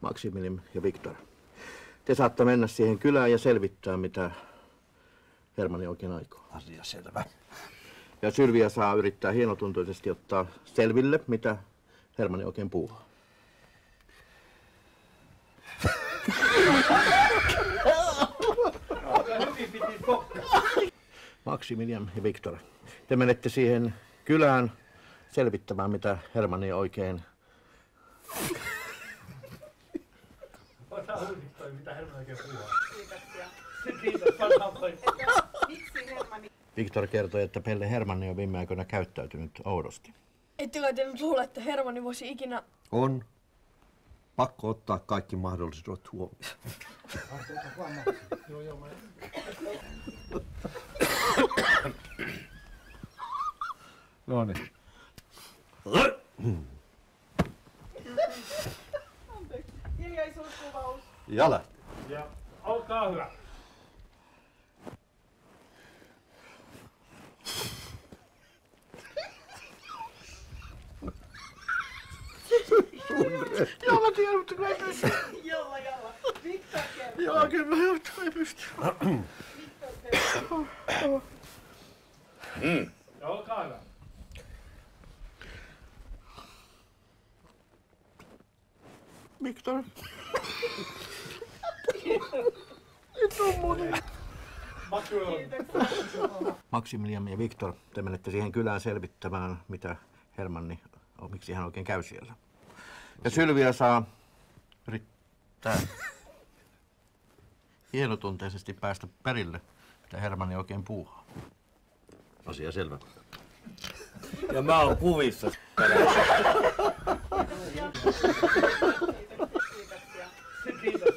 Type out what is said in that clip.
Maximilian ja Victor. Te saatte mennä siihen kylään ja selvittää, mitä Hermanni oikein aikoo. Asia selvä. Ja Sylvia saa yrittää hienotuntoisesti ottaa selville, mitä Hermanni oikein puuhaa. Maximilian ja Victor. Te menette siihen kylään selvittämään, mitä Hermanni oikein... Mitä Hermanni oikein puuhaa. Miksi Hermanni? Victor kertoi, että Pelle Hermanni on viime aikoina käyttäytynyt oudosti. Ettekö te nyt luule, että Hermanni voisi ikinä... On. Pakko ottaa kaikki mahdollisuudet huomioon. No niin. Hiljaisuuskuvaus. Ja lähtee. Ja olkaa hyvä. Joo, mä tiedän, mutta mä en pysty. Jalla. Victor kertoo. Joo, kyllä mä en pysty. Ja olkaa hyvä. Victor. Nyt on muuten. Maximilian ja Victor, te menette siihen kylään selvittämään, mitä Hermanni on, miksi hän oikein käy siellä. Ja Sylvia saa yrittää hienotunteisesti päästä perille, mitä Hermanni oikein puuhaa. Asia selvä. Ja mä oon kuvissa. Kiitoksia. Kiitos.